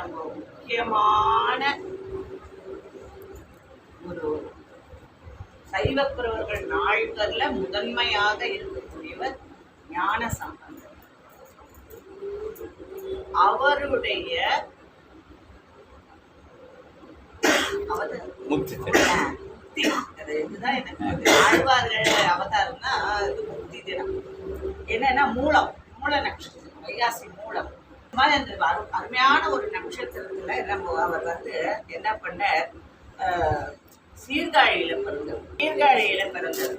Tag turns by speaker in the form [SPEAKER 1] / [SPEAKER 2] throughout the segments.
[SPEAKER 1] நம்ம முக்கியமான ஒரு சைவப்புறவர்கள் நால்வர்ல முதன்மையாக இருக்கக்கூடியவர் ஞான சம்பந்தர். அவருடைய இதுதான் எனக்கு ஆழ்வார்கள் அவதாரம்னா இது முக்தி தினம். என்னன்னா மூல நட்சத்திரம், வைகாசி மூலம். அந்த அருமையான ஒரு நட்சத்திரத்துல நம்ம அவர் என்ன பண்ண, சீர்காழியில பிறந்தவர்.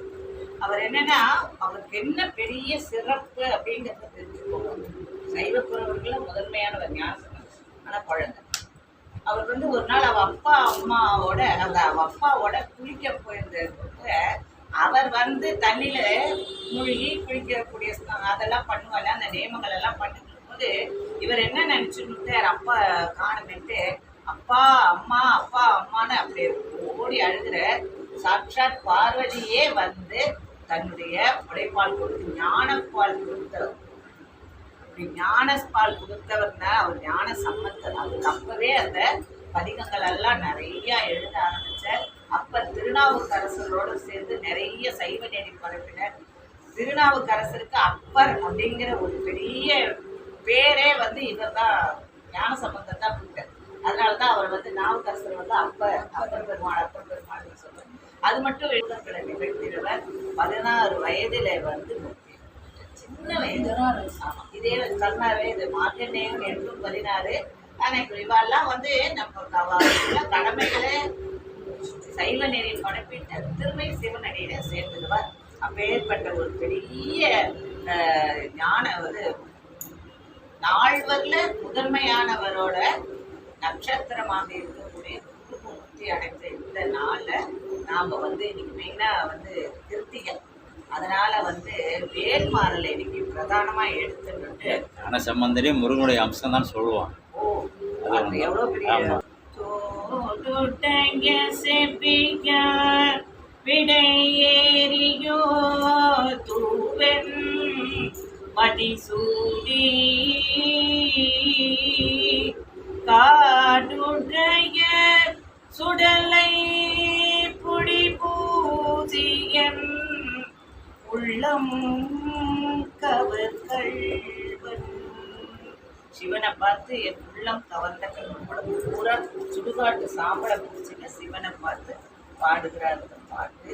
[SPEAKER 1] அவர் என்னன்னா, அவருக்கு என்ன பெரிய சிறப்பு அப்படிங்கிறத தெரிஞ்சுக்கோங்க. சைவப்புறவர்கள முதன்மையானவர் ஞான குழந்தை. அவர் ஒரு நாள் அவ அப்பாவோட குளிக்க போயிருந்தப்ப அவர் தண்ணியில மூழ்கி குளிக்கக்கூடிய அதெல்லாம் பண்ணுவாங்க. அந்த நியமங்கள் எல்லாம் பண்ணிட்டு போது இவர் என்ன நினைச்சுட்டு அப்பா காணுமென்ட்டு அப்பா அம்மா அப்பா அம்மான்னு அப்படி ஓடி அழுகிற சாட்சாத் பார்வதியே தன்னுடைய உடைப்பால் கொடுத்து ஞானப்பால் கொடுத்தவர். அப்படி ஞானப்பால் கொடுத்தவர்னா அவர் ஞான சம்பந்தர். அவருக்கு அப்பவே அந்த பதிகங்கள் எல்லாம் நிறைய எழுத ஆரம்பிச்சார். அப்ப திருநாவுக்கரசரோடு சேர்ந்து நிறைய சைவ நெறி பரப்பினர். திருநாவுக்கரசருக்கு அப்பர் அப்படிங்கிற ஒரு பெரிய பேரே இவர் தான், ஞான சம்பந்தர் தான் கொடுத்தார். அதனாலதான் அவர் நாவுக்கரசர் அப்பர் பெருமாள் சொல்றார். அது மட்டும் எழுதப்பட நிகழ்த்தினவர் 16 வயதில சின்ன வயது. இதே கர்ணாவே இது மார்க்கண்டேயன் 816. ஆனா இவாள்லாம் நம்ம கடமைகளை சைவ நெறியில் படைப்பிட்ட திருமை சிவனடியில சேர்ந்துடுவார். அப்பேற்பட்ட ஒரு பெரிய ஞான நால்வர்ல முதன்மையானவரோட நட்சத்திரமாக இருக்கக்கூடிய முக்தி அடைந்த இந்த நாள்ல நாம இன்னைக்கு மெயினா திருத்திகள். அதனால வேல்மாறலை இன்னைக்கு பிரதானமா எடுத்துட்டு
[SPEAKER 2] ஞான சம்பந்தரே முருகனுடைய அம்சம் தான் சொல்லுவான்.
[SPEAKER 1] அது எவ்வளவு பெரிய விடையேறியோ தூவென் மடிசூடி காடுடைய சுடலை புடி பூசியன் உள்ளம் கவர்கள்வன். சிவனை பார்த்து என் உள்ளம் கவர்ந்த பூரா சுடுகாட்டு சாம்பல பிடிச்சிட்டு சிவனை பார்த்து பாடுகிறார் பாட்டு.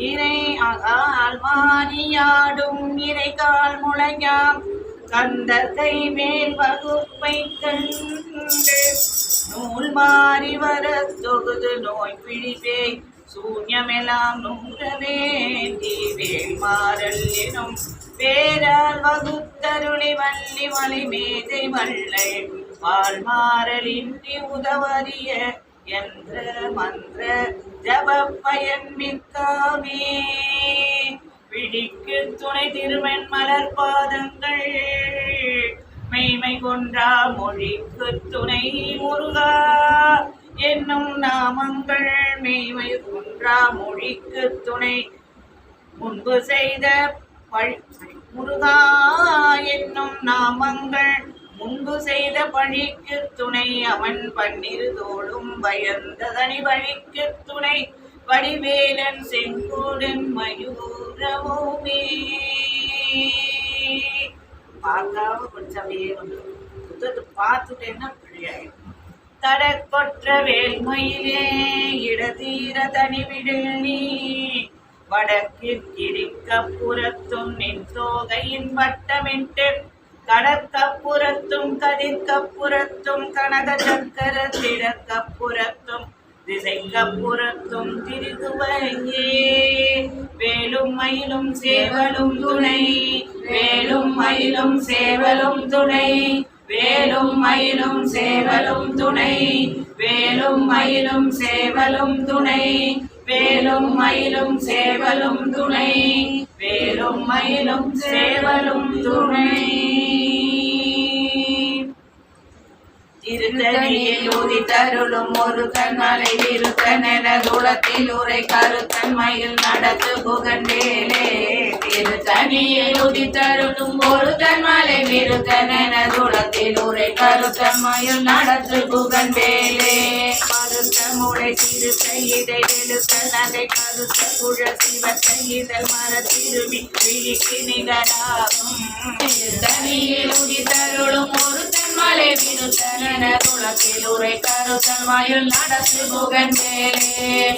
[SPEAKER 1] இறை ஆழ்வாரியாடும் இறைகால் முளையாம் கந்த கை மேல் வகுப்பை கண்டு நூல் மாறி வர தொகுது நோய் பிடிப்பே சூன்யமெல்லாம் நூற வேண்டி வேல்மாறல் எனும் பேரால் வகுத்தருளி வள்ளி மலை மேதை வள்ளை வாழ்மாறலின்றி உதவறிய என்ற மந்திர ஜப பயன் மிக்காமே. பிடிக்கு துணை திருமண் மலர் பாதங்கள் மெய்மை கொன்றா மொழிக்கு துணை முருகா என்னும் நாமங்கள் மெய்மை கொன்றா மொழிக்கு துணை முன்பு செய்த முருகா என்னும் நாமங்கள் முன்பு செய்த பழிக்கு துணை அவன் பன்னிருதோளும் பயந்ததனி வழிக்கு துணை வடிவேலன் செங்கோடன் மயூரமுமே. பார்க்காம கொஞ்சம் பார்த்துட்டேன்னா பிழையாயிடும். தடக்கொற்ற வேல்மயிலே இடதீர தனிவிடில் நீ வடக்கிற்கிரிக்கப்புறத்தும் நின் தோகையின் வட்டமிட்டு கடற்கப்புறத்தும் கதிர்கப்புறத்தும் கனக சக்கர திடக்கப்புறத்தும் திசைக்கப்புறத்தும் திருகுவையே. வேலும் மயிலும் சேவலும் துணை வேலும் மயிலும் சேவலும் துணை வேலும் மயிலும் சேவலும் துணை வேலும் மயிலும் சேவலும் துணை வேலும் மயிலும் சேவலும் துணை வேலும் மயிலும் சேவலும் துணை. திருத்தணியில் உதித்தருளும் ஒரு கண்மலை விருத்தனென குலத்தில் உரை கருத்தன் மயில் நடத்து புகண்டேலே. திருத்தணியில் உதித்தருளும் ஒரு கண்மலை விருத்தனென குலத்தில் உரை
[SPEAKER 3] கருத்தமயில் நடத்து புகன் வேலே
[SPEAKER 1] பருத்த முளை திருத்த இதை வெளுத்த நகை கருத்த குழ சிவ கைதல் மர திருவி விழிக்கு நிகராகும்
[SPEAKER 3] தனியில் உதித்தருளும் ஒரு தன்மலை விருத்தன குளத்தில் உரை கருத்தமயில் நடத்து புகன் வேலே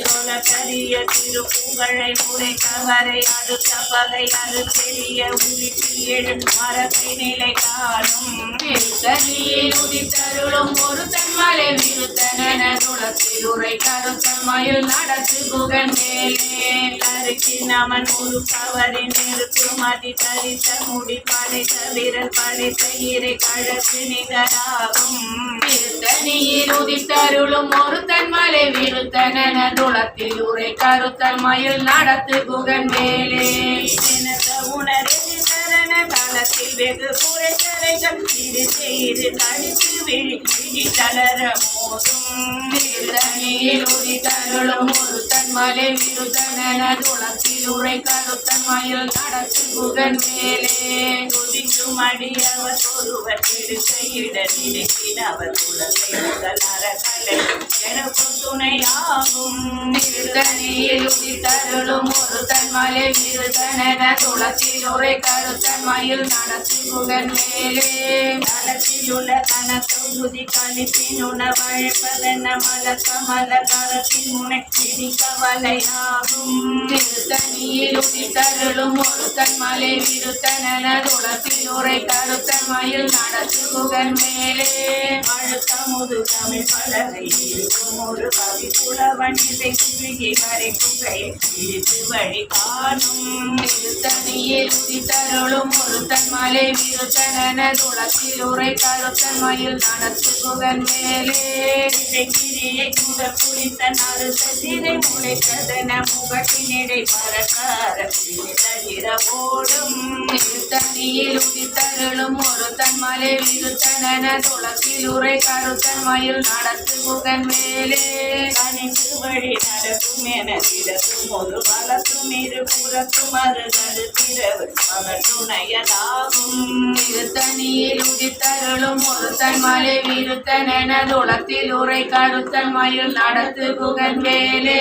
[SPEAKER 1] கரிய திருப்புகழை முறை கவரை அடுத்த பகை அது பெரிய உயிர்ச்சி எழு மரத்தை நிலை காணும்
[SPEAKER 3] தனியில் உதித்தருளும் ஒரு தன்மலை விருத்தன குளத்தில் உரை கருத்தமயில் நடத்து புகன் வேலே
[SPEAKER 1] அருக்கி நமன் ஒரு கவரை நிறுத்துமதி தரித்த முடி படைத்த விரல் படைத்த இறை கழக்கு நிகராகும்
[SPEAKER 3] தனியில் உதித்தருளும் ஒரு தன்மலை விருத்தன குளத்தில் உரை கருத்தமயில் நடத்து புகன் வேலே
[SPEAKER 1] உணரெதி சரண காலத்தில் வெகு குறை கரைகள் இது செய்து கடித்து விழி தளர மோதும்
[SPEAKER 3] தனியில் உதித்தருளும் ஒரு தன்மலை விருத்தன குளத்தில் உரை கருத்தமயில் நடத்து புகன் வேலே
[SPEAKER 1] துதிக்கும் அடியவர் ஒருவர் எடுக்க இட நினைக்கினவர் குலத்தை முதல் அறக்கலை எனக்கும் துணையாகும்
[SPEAKER 3] தனியில் உதித்தருளும் ஒரு தன்மலை விருத்தன குளத்தில் உரை கருத்தமயில் நடத்து புகன் வேலே
[SPEAKER 1] தளத்தில் உள்ள கனத்தொகுதி கழிப்பின் உணவழைப்பதென்ன மல கமல கரத்தின் முனை பிடிக்க வலையாகும்
[SPEAKER 3] தனியில் உதித்தருளும் ஒரு தன்மலை விருத்தன குளத்தில் உரை கருத்தமயில் நடத்து புகன் வேலே
[SPEAKER 1] அழுத்த முதுகமை பலகை இருக்கும் ஒரு கவி புலவன் இதை குறுகி வரைக்கும் இழுத்து வழி காணும்
[SPEAKER 3] தனியில் உதித்தருளும் ஒரு தன்மலை விருத்தன குளத்தில் உரை கருத்தமயில் நடத்து புகன் வேலே
[SPEAKER 1] கிரியை கூட குளித்த நறுத்த சிறை முளைத்ததன முகத்தினிடை பறக்கார தவிர ஓடும்
[SPEAKER 3] தனியில் உதித்தருளும் ஒரு தன்மலை விருத்தன குளத்தில் உரை கருத்தமயில் நடத்து புகன் வேலே
[SPEAKER 1] கணித்து வழி நடக்கும் என திறக்கும் ஒரு பலத்தும் இரு புறத்தும் அருகது திரவு அவர் துணையதாகும்
[SPEAKER 3] தனியில் உதித்தருளும் ஒரு தன்மலை விருத்தன குளத்தில் உரை கருத்தமயில் நடத்து புகன் வேலே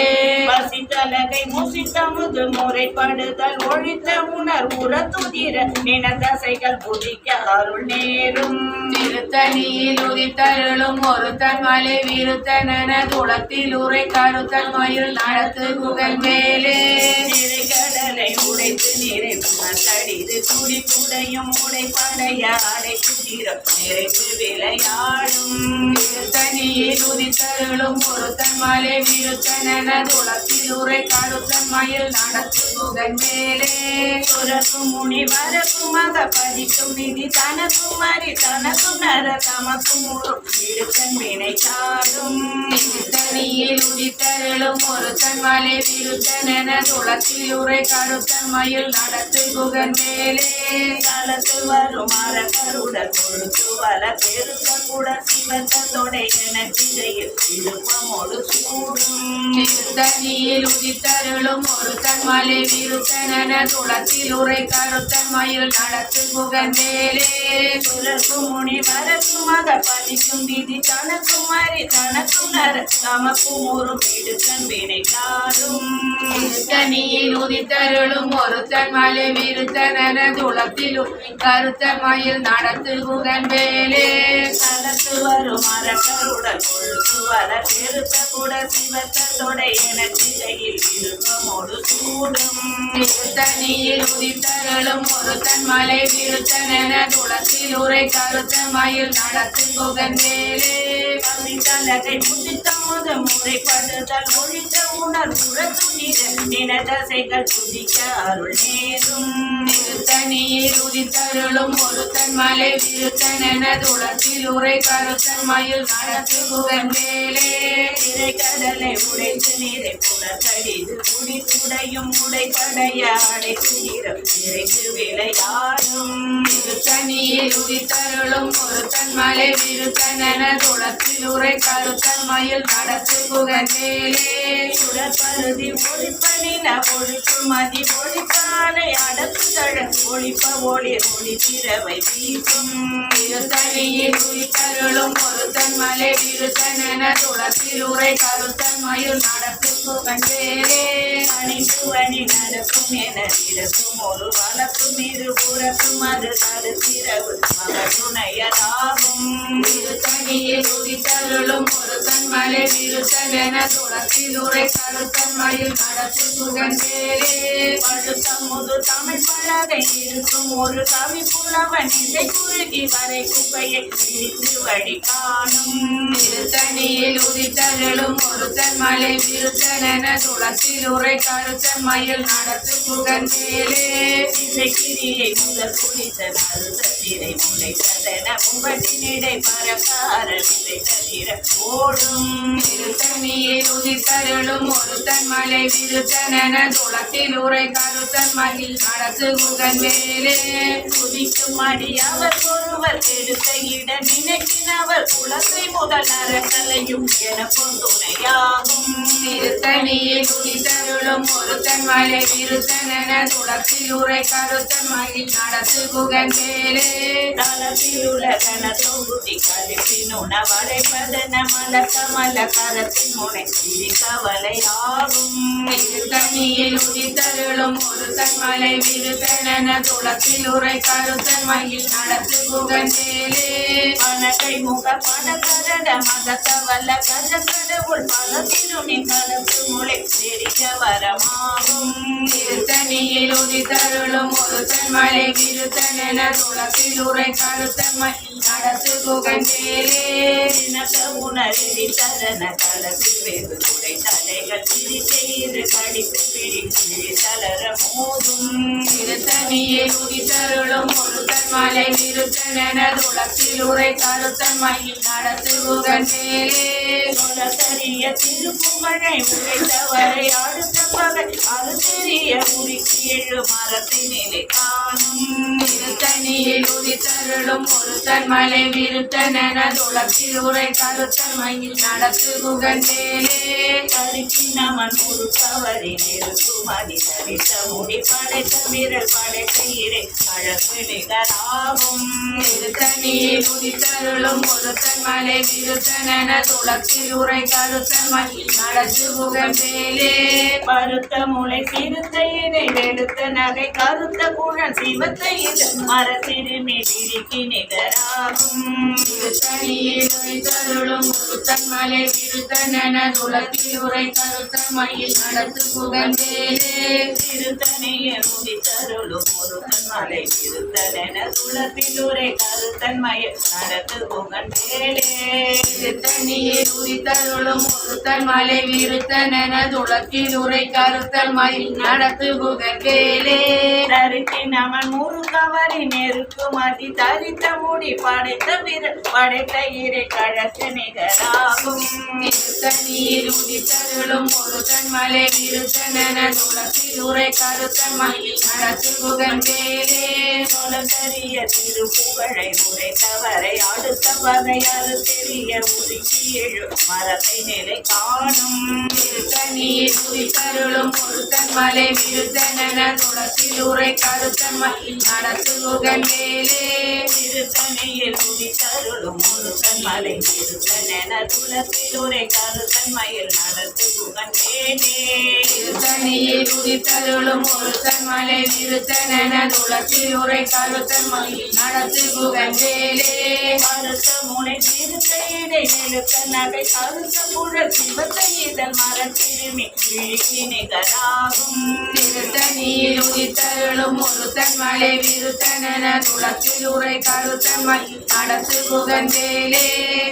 [SPEAKER 1] வசித்தலகை முசித்தமுது முறைப்படுதல் ஒழித்த உணர் உரத்துதிர நினதசைகள் புதிக்க அருள் நேரும்
[SPEAKER 3] திருத்தணியில் உதித்தருளும் ஒரு தன்மலை விருத்தன குளத்தில் உரை கருத்தமயில் நடத்து புகன் வேலே
[SPEAKER 1] கடலை உடைத்து நிறை புணர்கடிது துடிப்புடையும் உடைப்படைய அடைத்து தீரம் நிறைத்து விளையாடும்
[SPEAKER 3] தனியில் உதித்தருளும் ஒரு தன்மலை விருத்தன குளத்தில் உரை கருத்தமயில் நடத்து புகன் வேலே
[SPEAKER 1] சுரக்கும் முனி வரக்கும் மக பதிக்கும் நிதி தனக்கும் அறி தனக்கும் நர தமக்கும் இடுக்கன் வினை சாடும்
[SPEAKER 3] தனியில் உதித்தருளும் ஒரு தன்மலை விருத்தன குளத்தில் உரை கருத்தமயில் நடத்து புகன் வேலே
[SPEAKER 1] காலத்து வரும் மரகருடன் கொடுத்து வர பெருக்க கூட சிவத்தொடை என சிறையில் இழுப்பமோடு சூடும்
[SPEAKER 3] தனியில் உதித்தருளும் ஒரு தன்மலை விருத்தன குளத்தில் உரை கருத்தமயில் நடத்து புகன் வேலே
[SPEAKER 1] சுரக்கும் முனி வரக்கும் மக பதிக்கும் விதி தனக்கும் அறி தனக்கும் நர தமக்கும் ஒரு இடுக்கன் வினை சாடும்
[SPEAKER 3] தனியில் உதித்தருளும் ஒரு தன்மலை விருத்தன குளத்தில் கருத்தமயில் நடத்து புகன் வேலே
[SPEAKER 1] காலத்து வரும் மரகருடன் கொடுத்து வர பெருக்க கூட சிவத்தொடை என சிறையில் இழுப்பமோடு சூடும்
[SPEAKER 3] தனியில் உதித்தருளும் ஒரு தன்மலை விருத்தன குளத்தில் உரை கருத்தமயில் நடத்து புகன் வேலே
[SPEAKER 1] கவிதலகை முதித்த முத முறைப்படுதல் ஒழித்த உணர் உரத்துணித நினதசைகள் துதிக்க அருள் நேரும்
[SPEAKER 3] தனியில் உதித்தருளும் ஒரு தன்மலை விருத்தன குளத்தில் உரை கருத்தமயில் நடத்து புகன் வேலே
[SPEAKER 1] கடலை உடைத்து நீரை புனர்கடிது குடித்துடையும் உடைப்படைய அடைத்து நிறம் நிறைத்து விளையாடும்
[SPEAKER 3] தனியில் உதித்தருளும் ஒரு தன்மலை விருத்தன குளத்தில் உரை கருத்தமயில் நடத்து புகன் வேலே
[SPEAKER 1] சுடற்பருதி ஒழிப்பனின ஒழிப்பு மதி ஒழிப்பானை அடக்குதழ ஒழிப்ப ஒளி ஒளி திறவை வீசும்
[SPEAKER 3] தனியில் உதித்தருளும் தருளும் ஒருத்தன் மலை விருத்தனென துளத்தில் உரை கருத்தன் மயில் நடத்து புகழ்ந்தேரே
[SPEAKER 1] அணிந்துவனி நடக்கும் என இருக்கும் ஒரு வழக்கும் இருபுறக்கும் அது தடுத்திரவு மகத்துணையதாகும்
[SPEAKER 3] விருத்தனியில் உதித்தருளும் ஒருத்தன் மலை விருத்தனென துளத்தில் உரை கருத்தன் மயில் நடத்து புகழ்ந்தேரே
[SPEAKER 1] படுத்தமுது தமிழ் பலகை இருக்கும் ஒரு கவி புலவன் இசை குறுகி வரை குப்பையை பிரித்து வழி காணும்
[SPEAKER 3] விருத்தனியில் உதித்தருளும் ஒருத்தன் மலை விருத்தனென துளத்தில் உரை கருத்தன் மயில் நடத்து புகழ்ந்தேரே
[SPEAKER 1] இசைக்கிரியை முதல் குடித்த நறுத்த திரை முளைத்ததென முகத்தினிடை பறக்க அரவிசை தவிர ஓடும்
[SPEAKER 3] விருத்தனியில் உதித்தருளும் ஒருத்தன் மலை விருத்தனென துளத்தில் உரை கருத்தன் மயில் நடத்து புகழ்ந்தேரே
[SPEAKER 1] துதிக்கும் அடி அவர் ஒருவர் கெடுத்த இட நினைக்கினவர் குலத்தை முதல் அறக்கலையும் எனக்கும் துணையாகும்
[SPEAKER 3] திருத்தணியில் உதித்தருளும் ஒருத்தன் மலை விருத்தனென துளத்தில் உரை கருத்தன் மயில் நடத்து புகழ்ந்தேரே
[SPEAKER 1] தளத்தில் உலகன தொகுதி கருப்பின் உணவடைப்பதன மலர் கமல கரத்தின் முனை திரி கவலையாகும்
[SPEAKER 3] திருத்தணியில் உதித்தருளும் ஒருத்தன் மலை விருத்தனென துளத்தில் உரை கருத்தன் மயில் நடத்து புகழ்ந்தேரே
[SPEAKER 1] பணக்கை முக பணக்கரட மதத்தவல்ல கஜக்கடவுள் பல திருநி கலப்பு முளை தெரிக்க வரமாகும்
[SPEAKER 3] திருத்தணியில் உதித்தருளும் ஒருத்தன் மலை விருத்தனென துளத்தில் உரை கருத்தன் மயில் நடத்து புகழ்ந்தேரே
[SPEAKER 1] தினக்க உணரெடி தரன கலப்பில் வெகு துடை தலைகள் திரிக்கை இரு கடித்து பிடித்து தளர மோதும்
[SPEAKER 3] திருத்தணியில் உதித்தருளும் ஒருத்தன் மலை விருத்தனென துளத்தில் உரை கருத்தன் மயில் நடத்து புகழ்ந்தேரே
[SPEAKER 1] சொலத்தறிய திருப்புகழை உரைத்தவரை அடுத்த பகை அது தெரிய உருக்கி எழு மரத்தினிலே காணும்
[SPEAKER 3] திருத்தணியில் உதித்தருளும் ஒருத்தன் மலை விருத்தனென துளத்தில் உரை கருத்தன் மயில் நடத்து புகழ்ந்தேரே
[SPEAKER 1] கருக்கினமன் முறுக்கவரி நெருக்குமதி தரித்த முடி படைத்த விரல் படைத்த இறை அழகு நிகராகும்
[SPEAKER 3] திருத்தணியில் உதித்தருளும் ஒருத்தன் மலை விருத்தனென துளத்தில் உரை கருத்தன் மயில் நடத்து புகழ்ந்தேரே
[SPEAKER 1] பருத்த முளை சிறுத்த இதை வெளுத்த நகை கருத்த குழல் சிவத்த இது மரத்திருமி திரிக்கு நிகராகும்
[SPEAKER 3] திருத்தணியில் உதித்தருளும் ஒருத்தன் மலை விருத்தனென துளத்தில் உரை கருத்தன் மயில் நடத்து புகழ்ந்தேரே
[SPEAKER 1] திருத்தனைய முடித்தருளும் முருகன் மலை திருத்தனென துளத்தில் உரை கருத்தன் மய நடத்து புகழ்ந்தேலே
[SPEAKER 3] திருத்தணியில் உதித்தருளும் ஒருத்தன் மலை விருத்தனென துளத்தில் உரை கருத்தன் மயில் நடத்து புகழ்ந்தேரே
[SPEAKER 1] தரித்தி நமன் முருகவரி நெருக்கு மதி தரித்த முடி படைத்த விரல் படைத்த இறை கழக்கு நிகராகும்
[SPEAKER 3] திருத்தணியில் உதித்தருளும் ஒருத்தன் மலை விருத்தனென துளத்தில் உரை கருத்தன் மயில் நடத்து புகழ்ந்தேரே
[SPEAKER 1] சொலக்கரிய திருப்புகழை உரைத்தவரை அடுத்த பகையாறு தெரிய உருக்கி எழு மரத்தை நிலை காணும்
[SPEAKER 3] திருத்தணியில் உதித்தருளும் ஒருத்தன் மலை விருத்தனென துளத்தில் உரை கருத்தன் மயில் நடத்து புகழ்ந்தேரே
[SPEAKER 1] திருத்தணியில் உதித்தருளும் முருகன் மலை திருத்தனென துளத்தில் உரை கருத்தன் மயில் நடத்து புகழ்ந்தேனே
[SPEAKER 3] திருத்தணியில் உதித்தருளும் ஒருத்தன் மலை விருத்தனென துளத்தில் உரை கருத்தன் மயில் நடத்து புகழ்ந்தேரே
[SPEAKER 1] மறுத்த முனை திருத்த இடை நெழுக்க நகை கருத்த குழல் சிவத்த இதழ் மரத்திருமி விழிக்கு நிகராகும்
[SPEAKER 3] திருத்தணியில் உதித்தருளும் ஒருத்தன் மலை விருத்தனென துளத்தில் உரை கருத்தன் மயில் நடத்து புகழ்ந்தேரே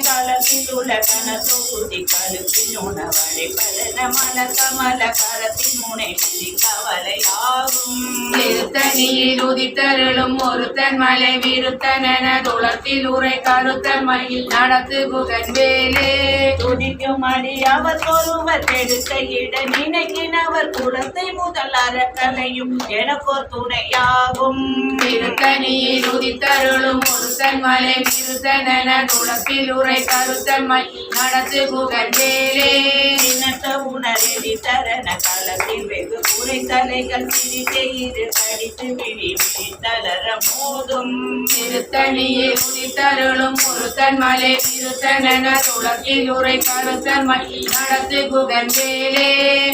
[SPEAKER 1] களத்தில் உலகன தொகுதி கழுப்பின் உணவடை பலன மலர் கமல கரத்தின் முனை திரி கவலையாகும்
[SPEAKER 3] திருத்தணியில் உதித்தருளும் ஒருத்தன் மலை விருத்தனென துளத்தில் உரை கருத்தன் மயில் நடத்து புகழ்ந்தேரே
[SPEAKER 1] துதிக்கும் அடி அவர் ஒருவர் கெடுத்த இட நினைக்கினவர் குலத்தை முதல் அறக்கலையும் எனக்கோர் துணையாகும்
[SPEAKER 3] திருத்தணியில் உதித்தருளும் ஒருத்தன் மலை விருத்தனென துளத்தில் உரை கருத்தன் மயில் நடத்து புகழ்ந்தேரே
[SPEAKER 1] இனத்த உணரெடி தரன களத்தில் வெகு குறை தலைகள் சிரிக்க இரு கடித்து கருவிழி விழித்தளர மோதும்
[SPEAKER 3] திருத்தணியில் உதித்தருளும் ஒருத்தன் மலை விருத்தனென துளக்கில் உரை கருத்தன் மலை நடத்து குகன் வேலே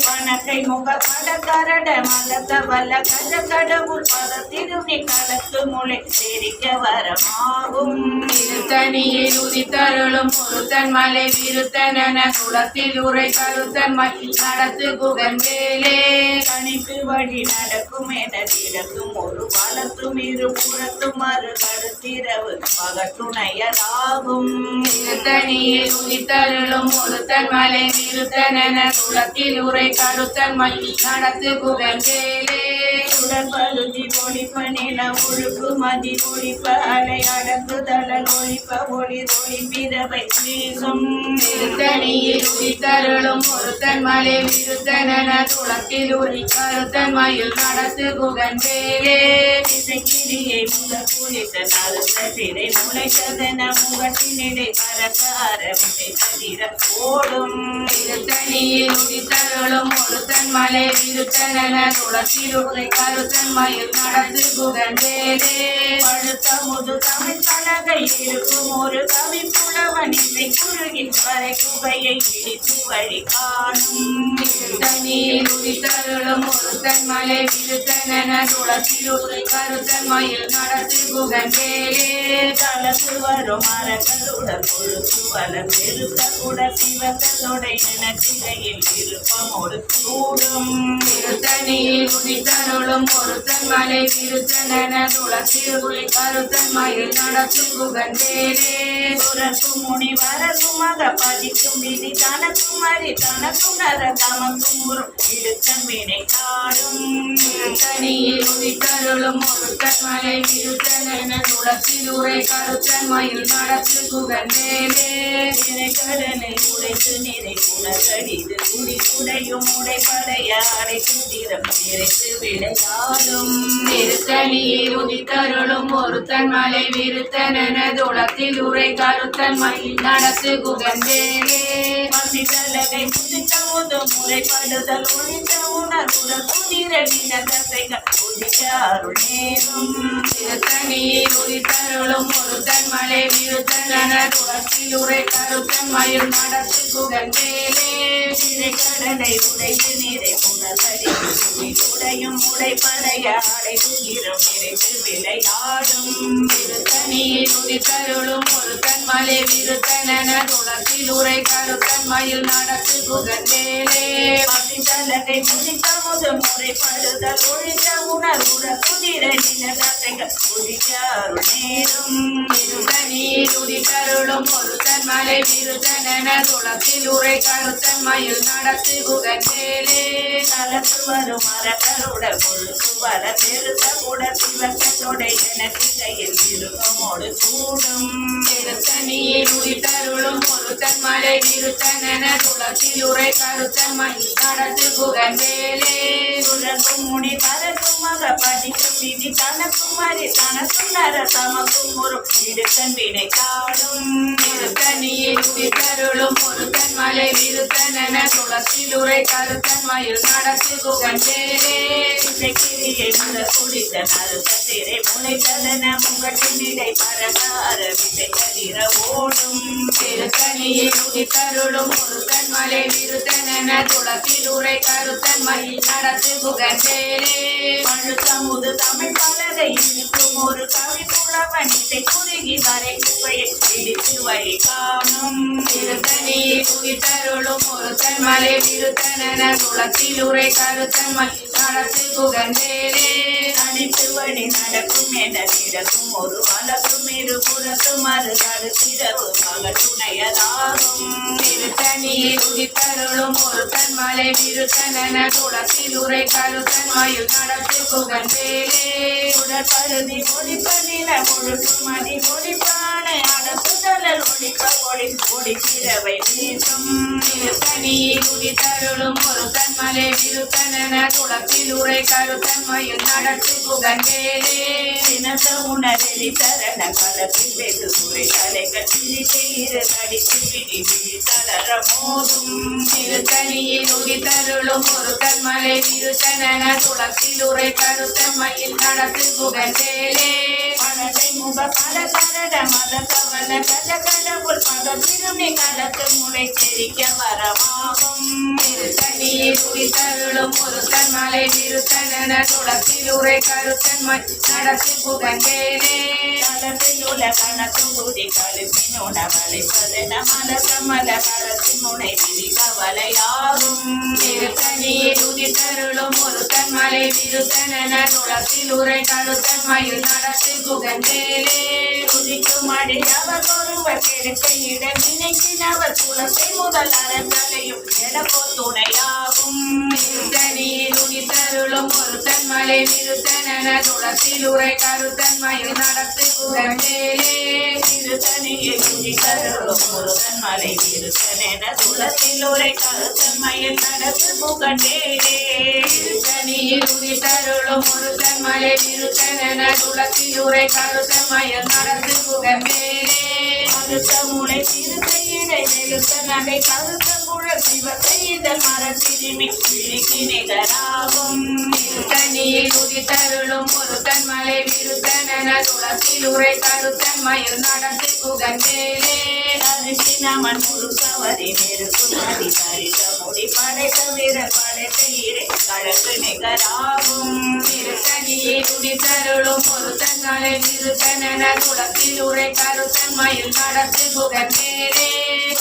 [SPEAKER 1] வணக்கை முக பட கரட மலத்த வல்ல கஜ கடவுள் பதத்திருவி கலத்து முளை தெரிக்க வரமாகும்
[SPEAKER 3] திருத்தணியில் உதித்தருளும் ஒருத்தன் மலை விருத்தனென துளக்கில் உரை கருத்தன் மலை நடத்து குகன் வேலே
[SPEAKER 1] கணிப்பு வழி நடக்கும் என திறக்கும் ஒரு வளத்தும் இரு புறத்தும் மறு கடுத்திரவு பகட்டுணையதாகும்
[SPEAKER 3] திருத்தணியில் உதித்தருளும் ஒருத்தன் மலை விருத்தனென துளக்கில் உரை கருத்தன் மலை நடத்து குகன் வேலே
[SPEAKER 1] உடற்பருதி ஒழிப்ப நில ஒழுக்கு மதி ஒழிப்ப அலை அடக்கு தளல் ஒழிப்ப ஒளி ஒளிப்பிரவை வீசும்
[SPEAKER 3] திருத்தணியில் உதித்தருளும் ஒருத்தன் மலை விருத்தனென துளக்கில் உரை கருத்தன் மயில் நடத்து குகன் வேலே
[SPEAKER 1] இசைக்கிரியை முக குளித்த நறுத்த பிறை முளைத்ததென முகத்தினிடை பறக்க அரவிசை தவிர ஓடும்
[SPEAKER 3] திருத்தணியில் உதித்தருளும் ஒருத்தன் மலை விருத்தனென துளக்கில் உரை கருத்தன் மயில் நடத்து குகன் வேலே
[SPEAKER 1] பழுத்த முது தமிழ் பலகை இருக்கும் ஒரு கவி புலவன் இசை குறுகின் வரை குகையை இடித்து வழி காணும்
[SPEAKER 3] திருத்தணியில் உதித்தருளும் ஒருத்தன் மலை விருத்தனென துளக்கில் உரை கருத்தன் மயில் நடத்து குகன் வேலே
[SPEAKER 1] தளத்து வரும் மரங்களுடன் கொழுத்து வள பெருக்க கூட சிவத்தோடை எனக்கிடையில் விருப்பமோடு கூடும்
[SPEAKER 3] திருத்தணியில் உதித்தருளும் ஒருத்தன் மலை விருத்தனென துளக்கில் உரை கருத்தன் மயில் நடத்து குகன் வேலே
[SPEAKER 1] சுரக்கும் முனி வரக்கும் மக பதிக்கும் விதி தனக்கும் அறி தனக்கும் நர தமக்கும் உறும் இடுக்கன் வினை காடும்
[SPEAKER 3] திருத்தணியில் உதித்தருளும் ஒருத்தன் மலை விருத்தனென துளக்கில் உரை கருத்தன் மயில் நடத்து குகன் வேலே
[SPEAKER 1] நிறை கடனை உடைத்து நிறை புனகடிது குடி குடையும் உடைப்படைய அடைக்கும் திறம் நிறைத்து விளையாடும்
[SPEAKER 3] திருத்தணியில் உதித்தருளும் ஒருத்தன் மலை விருத்தனென துளக்கில் உரை கருத்தன் மயில் நடத்து குகன் வேலே
[SPEAKER 1] பசிதலகை புதித்த முது முறைப்படுதல் ஒழித்த உணர்வுடன் குதிரவின தசைகள் புதிக்க அருள் நேரும்
[SPEAKER 3] திருத்தணியில் உதித்தருளும் ஒருத்தன் மலை விருத்தனென துளக்கில் உரை கருத்தன் மயில் நடத்து குகன் வேலே
[SPEAKER 1] நிறை கடனை உடைத்து நிறை புனகடி உடையும் உடைப்படைய அடைக்கும் திறம் நிறைத்து விளையாடும்
[SPEAKER 3] திருத்தணியில் உதித்தருளும் ஒருத்தன் மலை விருத்தனென துளக்கில் உரை கருத்தன் மயில் நடத்து குகன் வேலே
[SPEAKER 1] பசிதலகை புதித்த முது முறைப்படுதல் ஒழித்த உணர்வுடன் குதிரவின தசைகள் புதிக்க அருள் நேரும்
[SPEAKER 3] திருத்தணியில் உதித்தருளும் ஒருத்தன் மலை விருத்தனென துளக்கில் உரை கருத்தன் மயில் நடத்து குகன் வேலே
[SPEAKER 1] தளத்து வரும் மரங்களுட கொழுக்கு வர பெருத்த கூட சிவத்தோடை எனக்கு கையில் விருப்பமோடு கூடும்
[SPEAKER 3] திருத்தணியில் உதித்தருளும் ஒருத்தன் மலை விருத்தனென துளக்கில் உரை கருத்தன் மயில் நடத்து குகன் வேலே
[SPEAKER 1] சுழற்கும் முனி பறக்கும் மக பதிக்கும் விதி தனக்கும் அறி தனக்கும் நர தமக்கும் ஒரு இடுக்கன் வினை காடும்
[SPEAKER 3] திருத்தணியில் உதித்தருளும் ஒருத்தன் மலை விருத்தனென துளக்கில் உரை கருத்தன் மயில் நடத்து குகன் வேலே
[SPEAKER 1] இசைக்கிரியை முத குடித்த நறுத்த திரை முளைத்ததன முகத்தினிடை பரகார விதை கதிர ஓடும்
[SPEAKER 3] திருத்தணியில் உதித்தருளும் ஒருத்தன் மலை விருத்தனென துளக்கில் உரை கருத்தன் மயில் நடத்து குகன் வேலே
[SPEAKER 1] பழுத்த முது தமிழ் பலகை இருக்கும் ஒரு கவி புலவன் இசை குறுகி வரை குகையை இடித்து வழி காணும்
[SPEAKER 3] திருத்தணியில் உதித்தருளும் ஒருத்தன் மலை விருத்தனென துளக்கில் உரை கருத்தன் மயில் நடத்து குகன் வேலே
[SPEAKER 1] அனைத்து வழி நடக்கும் என திறக்கும் ஒரு வழக்கும் இரு புறத்தும் அது கடுத்திரவு பகட்டுணையதாகும்
[SPEAKER 3] திருத்தணியில் உதித்தருளும் ஒருத்தன் மலை விருத்தனென துளக்கில் உரை கருத்தன் மயில் நடத்து குகன் வேலே
[SPEAKER 1] உடற்பருதி ஒழிப்ப நில ஒழுக்கு மதி ஒழிப்பான அடக்குதலல் ஒழிப்ப கோடி கோடி பிறவை வீசும்
[SPEAKER 3] திருத்தணியில் உதித்தருளும் ஒருத்தன் மலை விருத்தனென துளத்தில் உரை கருத்தன் மயில் நடத்து புகழ்ந்தேலே
[SPEAKER 1] தினச உணரெறி தரண காலத்தில் வெகு முறை தலை கட்டி செய்கிற கடிக்கு பிடி பிடி தளர மோதும்
[SPEAKER 3] திருத்தணியில் உதித்தருளும் ஒருத்தன் மலை விருத்தனென துளத்தில் உரை கருத்தன் மயில் நடத்து புகழ்ந்தேலே
[SPEAKER 1] மனதை முக பல கரட மத கவல கத கடவுள் பத திரும்பி கலத்து முளை தெரிக்க வரமாகும்
[SPEAKER 3] திருத்தணியில் உதித்தருளும் ஒருத்தன் மலை விருத்தனென துளத்தில் உரை கருத்தன் மயில் நடத்து புகழ்ந்தேலே
[SPEAKER 1] கலத்தில் உள்ள கணக்கு குடி கழுப்பினோட வளைப்பதென மல கமல கரத்தின் முனை விதி கவலையாகும்
[SPEAKER 3] திருத்தணியில் உதித்தருளும் ஒருத்தன் மலை விருத்தனென துளத்தில் உரை கருத்தன் மயில் நடத்து புகழ்ந்தேலே
[SPEAKER 1] துதிக்கும் அடியவர் ஒருவர் கெடுக்க இடம் நினைக்கினவர் குலத்தை முதல் அறங்களையும் எனப்போ துணையாகும்
[SPEAKER 3] திருத்தணியில் உதித்தருளும் ஒருத்தன் மலை விருத்தனென துளத்தில் உரை கருத்தன் மயில் நடத்து புகழ்ந்தேலே
[SPEAKER 1] திருத்தணியில் உதித்தருளும் ஒருத்தன் மலை விருத்தனென துளத்தில் உரை கருத்தன் மயில் நடத்து புகழ்ந்தேலே
[SPEAKER 3] திருத்தணியில் உதித்தருளும் ஒருத்தன் மலை விருத்தனென துளத்தில் உரை கருத்தன் மயில் நடத்து புகழ்ந்தேலே
[SPEAKER 1] கருத்த முளை திருத்தையிடை வெளுத்த நகை கருத்த குழல் சிவத்தை இதழ் மரத்திருமி விழிக்கு நிகராகும்
[SPEAKER 3] திருத்தணியில் உதித்தருளும் ஒருத்தன் மலை விருத்தனென துளத்தில் உரை கருத்தன் மயில் நடத்து புகழ்ந்தேலே
[SPEAKER 1] அரிசி நமன் முருகவரி நெருக்கும் அடி தரித்த முடி படைத்த வீர படைத்த இறை கழக்கு நிகராகும்
[SPEAKER 3] திருத்தணியில் உதித்தருளும் ஒருத்தன் மலை விருத்தனென துளத்தில் உரை கருத்தன் மயில் நடத்து புகழ்ந்தேலே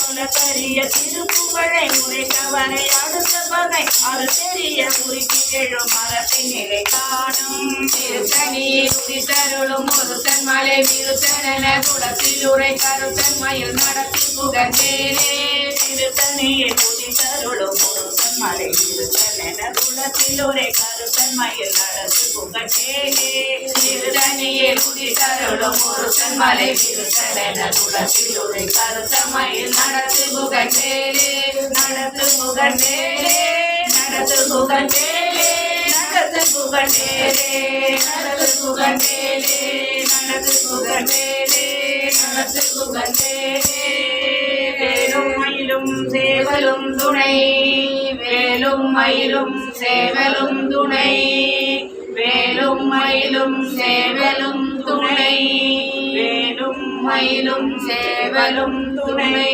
[SPEAKER 1] உனக்கரிய திருப்புகழை உரைக்கவனை அடுத்த பகை அது தெரிய உருக்கி எழும் மரத்தின் நிலை காணும்
[SPEAKER 3] திருத்தணியில் உதித்தருளும் ஒருத்தன் மலை விருத்தனென துளத்தில் உரை கருத்தன் மயில் நடத்து புகழ்ந்தேலே
[SPEAKER 1] திருத்தணியில் உதித்தருளும் ஒருத்தன் மலை இருத்தனென துளத்தில் உரை கருத்தன் மயில் நடத்து புகழ்ந்தேலே
[SPEAKER 3] திருத்தணியில் உதித்தருளும் ஒருத்தன் மலை விருத்தனென துளத்தில் உரை கருத்தன் மயில் நடத்து புகழ்ந்தேலே
[SPEAKER 1] நடத்து புகழ்ந்தேலே நடத்து புகழ்ந்தேலே நடத்து புகழ்ந்தேலே நடத்து புகழ்ந்தேலே நடத்து புகழ்ந்தேலே நடத்து புகழ்ந்தேலே வேலும் மயிலும் சேவலும் துணை
[SPEAKER 3] வேலும் மயிலும் சேவலும் துணை வேலும் மயிலும் சேவலும் துணை வேலும் மயிலும் சேவலும் துணை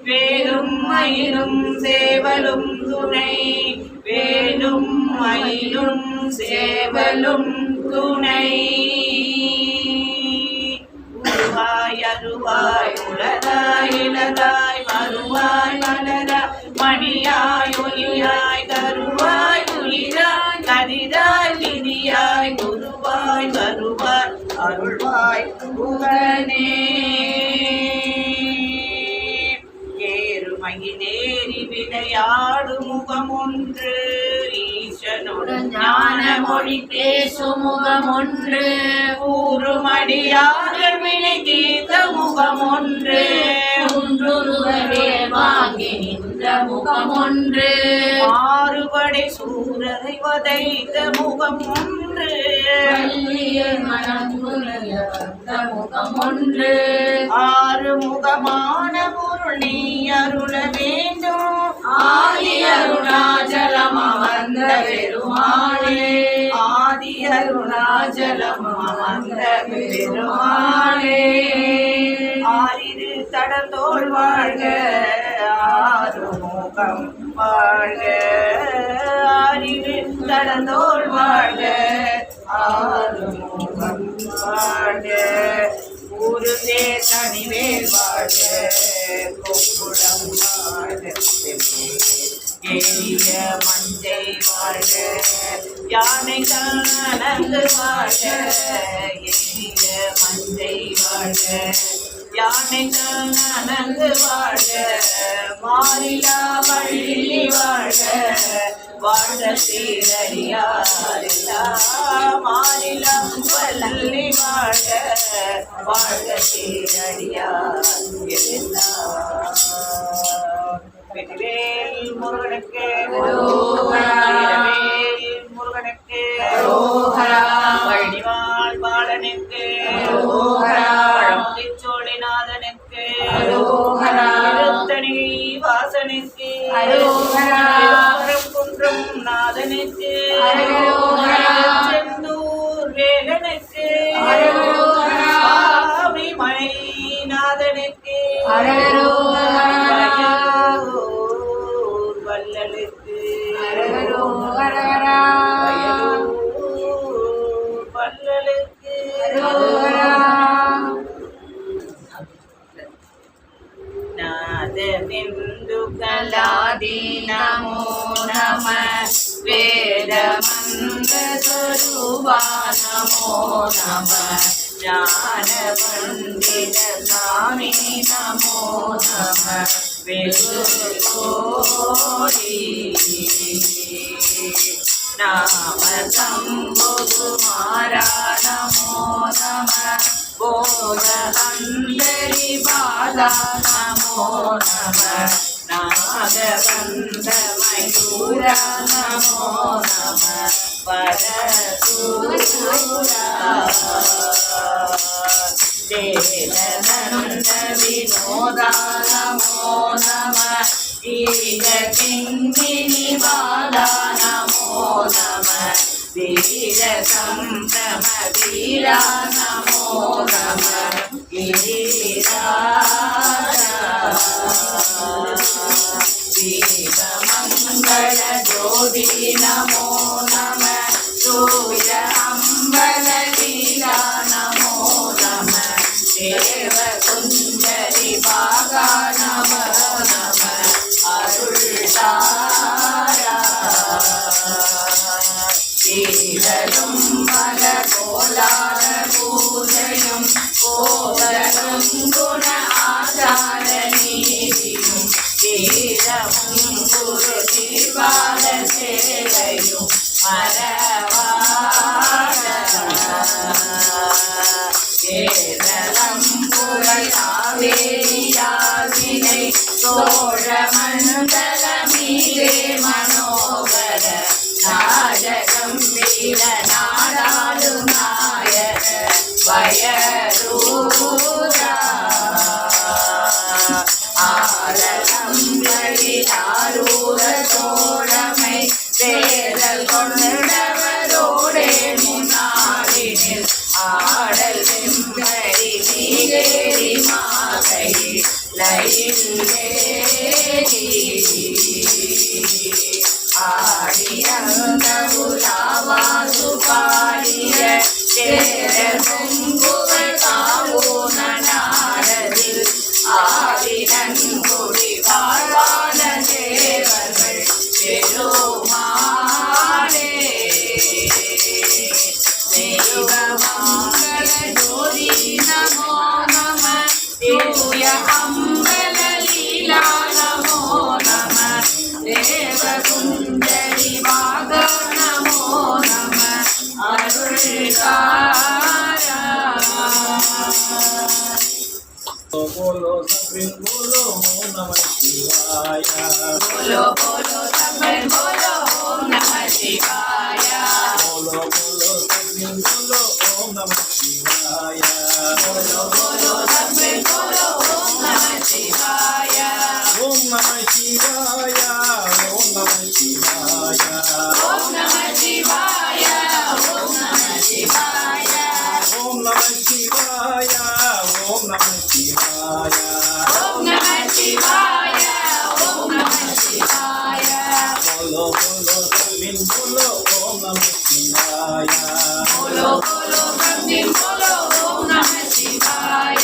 [SPEAKER 3] வேலும் மயிலும் சேவலும் துணை வேலும் மயிலும் சேவலும் துணை
[SPEAKER 1] உருவாய் அருவாய் உலகாய் இலகாய் மறுவாய் மலராய் மணியாய் ஒளியாய் கருவாய் உயிராய் கதிராய் விதியாய் குருவாய் வருவாய் அருள்வாய் புகனே ஏறுமயிலேறி விளையாடு முகம் ஒன்று ஈசனுடன்
[SPEAKER 3] ஞான மொழி பேசும் முகம் ஒன்று
[SPEAKER 1] கூறுமடியார்கள் வினை தீர்த்த முகம் ஒன்று
[SPEAKER 3] ஒன்றுருகவே வாங்கி நின்ற முகம் ஒன்று
[SPEAKER 1] மாறுபடை சூரரை வதைத்த முகம் ஒன்று
[SPEAKER 3] வள்ளியர் மனம் புரிய வந்த முகம் ஒன்று
[SPEAKER 1] ஆறு முகமான பொருள் நீ அருள வேண்டும்
[SPEAKER 3] ஆதி அருணாச்சலம் அமர்ந்த பெருமாளே
[SPEAKER 1] ஆதி அருணாச்சலம் அமர்ந்த பெருமாளே ஆறிரு தடத்தோள் வாழ்க ஆறு முகம் வாழ்க ஆறிரு தடத்தோள் வாழ்க ஆறு முகம் வாழ்க ஊரு சேர் தனிவேல் வாழ்க கொக்குடம் வாழ்க எளிய மஞ்சை வாழ்க யானை கலந்து வாழ்க எளிய மஞ்சை வாழ்க யானை கலந்து வாழ்க மாறிலா வள்ளி வாழ்க வாழ்க சீரடியாரில்லா மாறிலா வள்ளி வாழ்க வாழ்க சீரடியார் எல்லா முருகனுக்கு
[SPEAKER 3] அரோகரா.
[SPEAKER 1] வீரவேல் முருகனுக்கு
[SPEAKER 3] அரோகரா.
[SPEAKER 1] பழனிவாழ் பாலனுக்கு
[SPEAKER 3] அரோகரா.
[SPEAKER 1] பழமுதிச்சோழிநாதனுக்கு
[SPEAKER 3] அரோகரா.
[SPEAKER 1] திருத்தணி வாசனுக்கு
[SPEAKER 3] அரோகரா.
[SPEAKER 1] குன்றம் நாதனுக்கு
[SPEAKER 3] அரோகரா.
[SPEAKER 1] செந்தூர் வேலனுக்கு
[SPEAKER 3] அரோகரா.
[SPEAKER 1] சுவாமி மலைநாதனுக்கு
[SPEAKER 3] அரோகரா.
[SPEAKER 1] வயலூர் வள்ளலுக்கு
[SPEAKER 3] அரோகரா.
[SPEAKER 1] வயலூர் வள்ளலுக்கு
[SPEAKER 3] அரோகரா.
[SPEAKER 1] நாதபிந்துகலாதி நமோ நம வேதமந்திரஸ்வரூபா நமோ நம ஞான பண்டித சாமி நமோ நம வெகுகோடி நாம சம்புகுமாரா நமோ நம போதகந்தரி பாதா நமோ நம நாகபந்த மயூரா நமோ நம பரசூரா தேவநந்த வினோதா நமோ நம ஈக கிங்கினி பாதா நமோ நம வீர சம்பிரம வீரா நமோ நம வீரமங்கள ஜோதி நமோ நம சூய அம்பல லீலா நமோ நம தேவ குஞ்சரி பாகா நமோ நம அருள்தாரா ீரலும் மல கோலார பூஜையும் கோபரும் குண ஆச்சார நீதியும் வீரமும் குரு தீபால சேவையும் மரவாழ ஏதலம் புகழாவேயாவினை சோழ மண்டல மீதே மனோகர நாடகம் வீர நாடாளு நாயக வயரூரா ஆரூர தோழமை வேதல் கொண்டவரோடே முன்னாடினில் ஆடல் வெம்பரி நீரேறி மாகை லயிலேறி ஆடியந்த உலாவாசு பாடிய தேரபுங்குகள் காவோன நாடதில் ஆடினன் குடி வாழ்வான தேவர்கள் பெருமாளே தேவமங்கள ஜோதி நமோ நம தூய அம்பல லீலா நமோ நம தேவ குஞ்சரி பாக நமோ நம அருள்காரா
[SPEAKER 4] बोलो सपिन बोलो ओम नमः शिवाय
[SPEAKER 3] बोलो बोलो सपिन बोलो ओम नमः शिवाय
[SPEAKER 4] बोलो बोलो सपिन बोलो ओम नमः शिवाय
[SPEAKER 3] बोलो बोलो सपिन बोलो ओम नमः शिवाय
[SPEAKER 4] ओम नमः शिवाय ओम नमः शिवाय
[SPEAKER 3] ओम नमः शिवाय ओम नमः शिवाय
[SPEAKER 4] ओम नमः शिवाय ओम नमः शिवाय
[SPEAKER 3] ओम नमः शिवाय ओम नमः शिवाय
[SPEAKER 4] बोलो बोलो सपिन बोलो ओम नमः शिवाय
[SPEAKER 3] बोलो बोलो सपिन बोलो ओम नमः शिवाय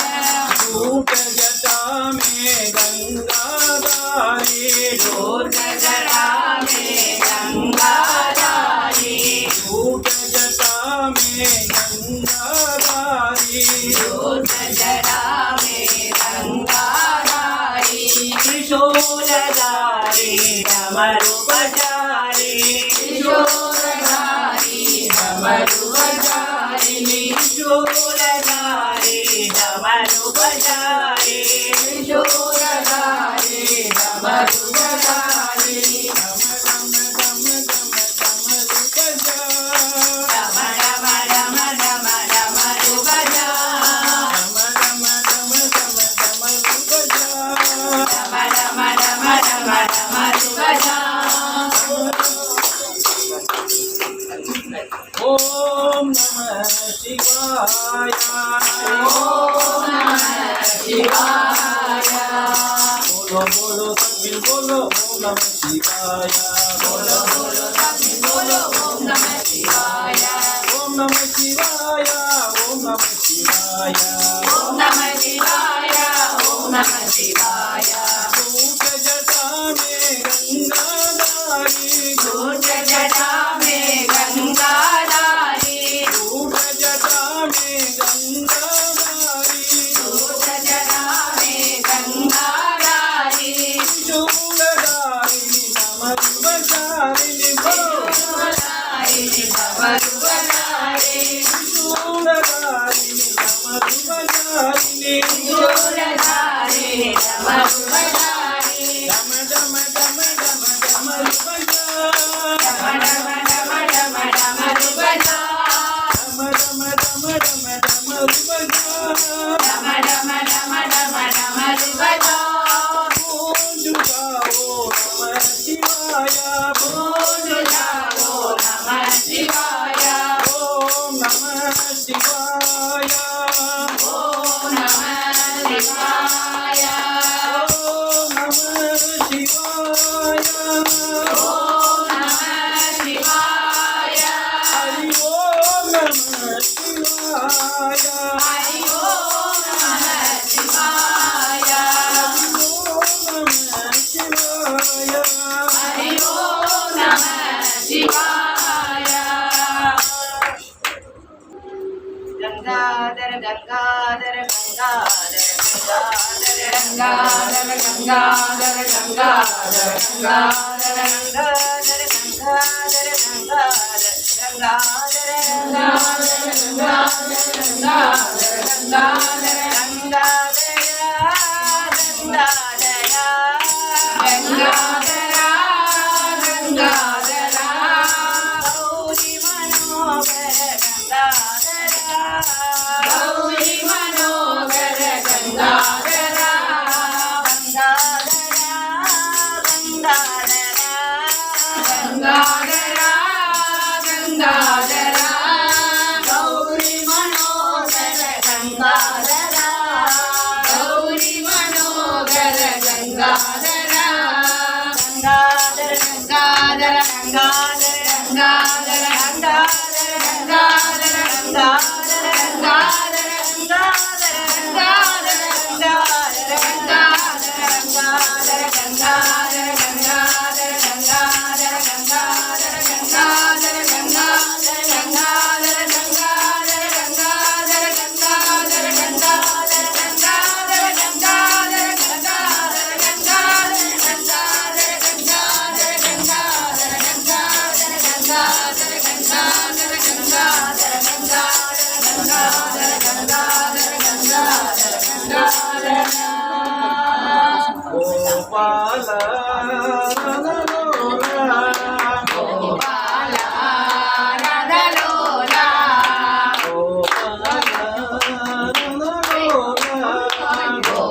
[SPEAKER 4] झूठ जटा में गंगाधारी
[SPEAKER 3] दूर जरा में गंगाधारी
[SPEAKER 4] झूठ जटा में गंगाधारी
[SPEAKER 3] दूर जरा में गंगाधारी
[SPEAKER 1] त्रिशूलधारी डमरुपचारी
[SPEAKER 3] किशोरधारी डमरुधारी
[SPEAKER 1] त्रिशूलधारी डमरुपचारी
[SPEAKER 3] किशोरधारी डमरुधारी
[SPEAKER 4] बोलो तमिल बोलो ओम नमः शिवाय
[SPEAKER 3] बोलो बोलो तमिल बोलो ओम नमः शिवाय
[SPEAKER 4] ओम नमः शिवाय ओम नमः शिवाय
[SPEAKER 3] ओम नमः शिवाय ओम नमः शिवाय
[SPEAKER 4] झूठ जटा में गंगाधारी
[SPEAKER 3] झूठ जटा में गंगाधारी
[SPEAKER 4] झूठ जटा में गंगाधारी
[SPEAKER 3] झूठ जटा में गंगाधारी
[SPEAKER 4] शूलधारिणी नमः
[SPEAKER 3] शूलधारिणी भवरुवधारिणी
[SPEAKER 4] शूलधारिणी नमः
[SPEAKER 3] शूलधारिणी भवरुवधारिणी
[SPEAKER 4] डम डम डम डम डम रुबजा
[SPEAKER 3] डम डम डम डम डमरुवधा
[SPEAKER 4] डम डम डम डम डम रुबजा
[SPEAKER 3] डम डम डम डम डमरुवधा
[SPEAKER 4] पूजु गाओ नमः शिवाय
[SPEAKER 3] बोल जाओ नमः शिवाय
[SPEAKER 4] ओम नमः शिवाय
[SPEAKER 3] ओम नमः शिवाय
[SPEAKER 4] ओम नमः शिवाय
[SPEAKER 3] ओम नमः शिवाय
[SPEAKER 4] हरि ओम नमः शिवाय
[SPEAKER 3] हरि ओम नमः शिवाय हरि ओम नमः शिवाय
[SPEAKER 1] गंगाधर गंगाधर गंगाधर
[SPEAKER 3] गंगाधर गंगाधर गंगाधर गंगाधर
[SPEAKER 1] गंगाधर गंगाधर गंगाधर गंगाधर गौरी मनोहर गंगाधर गौरी मनोहर गंगाधर गौरी मनोहर गंगाधर गंगाधर गंगाधर गंगाधर गंगाधर गंगाधर गंगाधर गंगाधर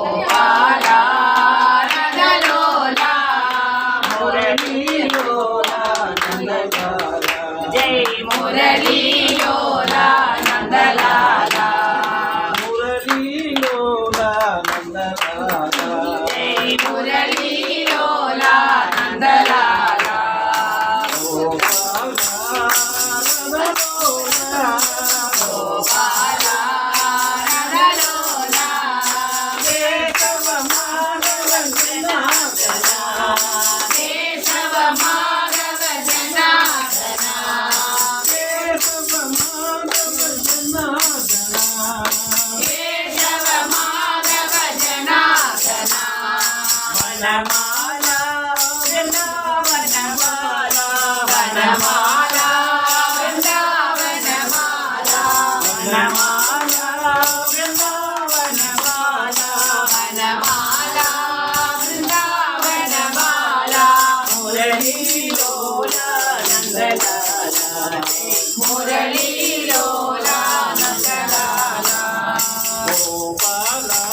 [SPEAKER 4] गोपाला
[SPEAKER 3] जय मुरली लोला नंदलाला जय मुरली लोला नंदलाला गोपाला नंदलोला केशव माधव जनार्दना केशव माधव जनार्दना केशव माधव जनार्दना
[SPEAKER 1] वनमाला वृंदावनमाला
[SPEAKER 3] वनमाला वृंदावनमाला
[SPEAKER 1] वनमाला वृंदावनमाला
[SPEAKER 3] वनमाला वृंदावनमाला
[SPEAKER 1] मुरली लोला नंदलाला
[SPEAKER 3] मुरली लोला नंदलाला
[SPEAKER 4] गोपाला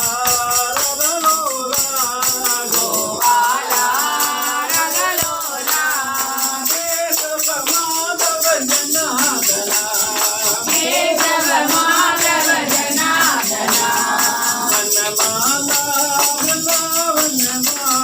[SPEAKER 3] गोपाला रगलोला
[SPEAKER 4] केशव माधव जनार्दना
[SPEAKER 3] केशव माधव जनार्दना
[SPEAKER 4] वनमाला वृंदावनमाला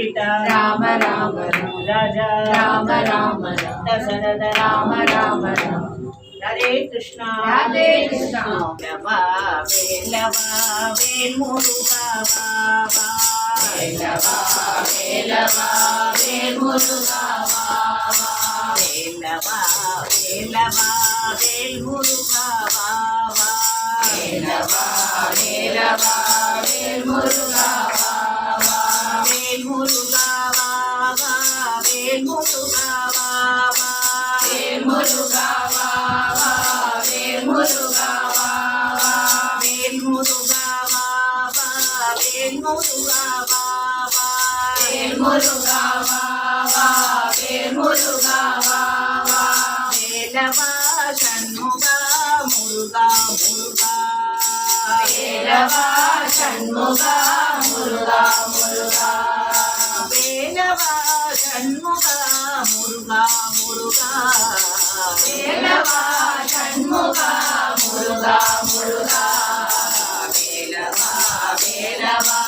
[SPEAKER 1] युधिष्ठिर
[SPEAKER 3] राम राम राम
[SPEAKER 1] राजा
[SPEAKER 3] राम राम राम
[SPEAKER 1] दशरथ
[SPEAKER 3] राम राम राम
[SPEAKER 1] राधे कृष्णा
[SPEAKER 3] राधे कृष्णा
[SPEAKER 1] वेलवा वेल मुरुगा बाबा
[SPEAKER 3] वेलवा वेलवा वेल मुरुगा बाबा
[SPEAKER 1] वेलवा वेल मुरुगा बाबा
[SPEAKER 3] वेलवा वेलवा वेल मुरुगा बाबा
[SPEAKER 1] वेल मुरुगा बाबा वेल मुरुगा बाबा
[SPEAKER 3] वेल मुरुगा बाबा वेल मुरुगा बाबा
[SPEAKER 1] वेल मुरुगा बाबा वेल मुरुगा बाबा
[SPEAKER 3] वेल मुरुगा बाबा वेल मुरुगा बाबा
[SPEAKER 1] वेलवा षण्मुगा मुरुगा मुरुगा
[SPEAKER 3] वेलवा षण्मुगा मुरुगा मुरुगा
[SPEAKER 1] वेलवा षण्मुगा मुरुगा मुरुगा
[SPEAKER 3] वेलवा षण्मुगा मुरुगा मुरुगा वेलवा वेलवा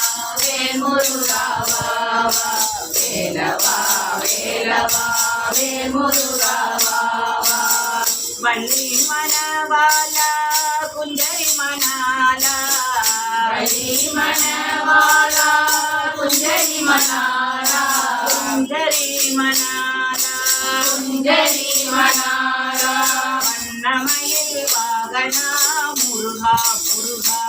[SPEAKER 3] वेल मुरुगा बाबा वेलवा वेलवा वेल मुरुगा बाबा
[SPEAKER 1] वल्ली मनवाला कुंजरी मनाला
[SPEAKER 3] बली मनवाला कुंजरी मनाला
[SPEAKER 1] कुंजरी मनाला
[SPEAKER 3] कुंजरी मनाला
[SPEAKER 1] வண்ணமயில் வாகனா முருகா முருகா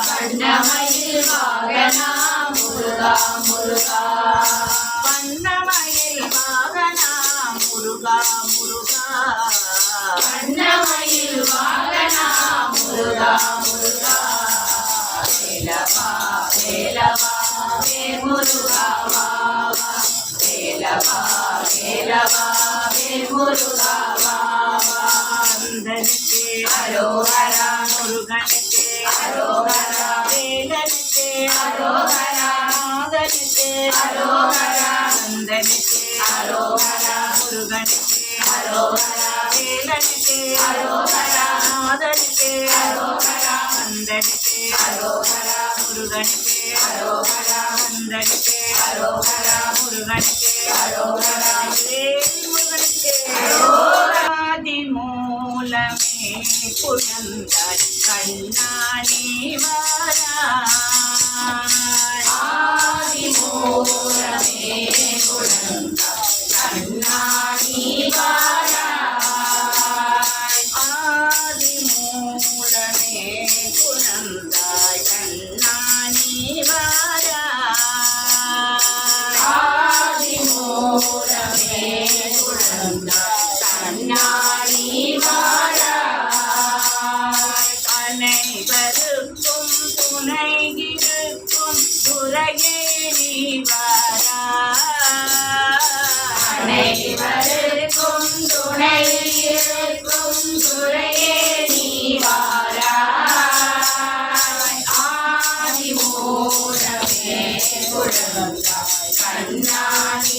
[SPEAKER 3] வண்ணமயில் வாகனா முருகா முருகா
[SPEAKER 1] வண்ணமயில் வாகனா முருகா முருகா
[SPEAKER 3] வண்ணமயில் வாகனா முருகா முருகா வேலவா வேலவா வேல் முருகா பாபா வேலவா வேலவா வேல் முருகா பாபா
[SPEAKER 1] கந்தனுக்கு
[SPEAKER 3] அரோகரா
[SPEAKER 1] முருகனுக்கு
[SPEAKER 3] அரோகரா
[SPEAKER 1] வேலனுக்கு
[SPEAKER 3] அரோகரா
[SPEAKER 1] நாதனுக்கு
[SPEAKER 3] அரோகரா
[SPEAKER 1] கந்தனுக்கு
[SPEAKER 3] அரோகரா
[SPEAKER 1] முருகனுக்கு
[SPEAKER 3] அரோகரா
[SPEAKER 1] வேலனுக்கு
[SPEAKER 3] அரோகரா
[SPEAKER 1] நாதனுக்கு
[SPEAKER 3] அரோகரா
[SPEAKER 1] கந்தனுக்கு
[SPEAKER 3] அரோகரா
[SPEAKER 1] முருகனுக்கு
[SPEAKER 3] அரோகரா
[SPEAKER 1] கந்தனுக்கு
[SPEAKER 3] அரோகரா
[SPEAKER 1] முருகனுக்கு
[SPEAKER 3] அரோகரா
[SPEAKER 1] வேல் முருகனுக்கு ஆதி மூலமே புலந்தாய் கண்ணாடி வாராய்
[SPEAKER 3] ஆதி மூலமே குழந்தாய் கண்ணாடி வாராய்
[SPEAKER 1] ஆதி மூலமே புலந்தாய் கண்ணாடி வாராய்
[SPEAKER 3] ஆதி மூலமே குழந்தாய் கண்ணாடி வாராய்
[SPEAKER 1] அனைவருக்கும் துணை இருக்கும் துறையே நீ வாராய்
[SPEAKER 3] அனைவருக்கும் துணை இருக்கும் துறையே நீ வாராய் ஆதி மூலமே குழந்தாய் கண்ணாடி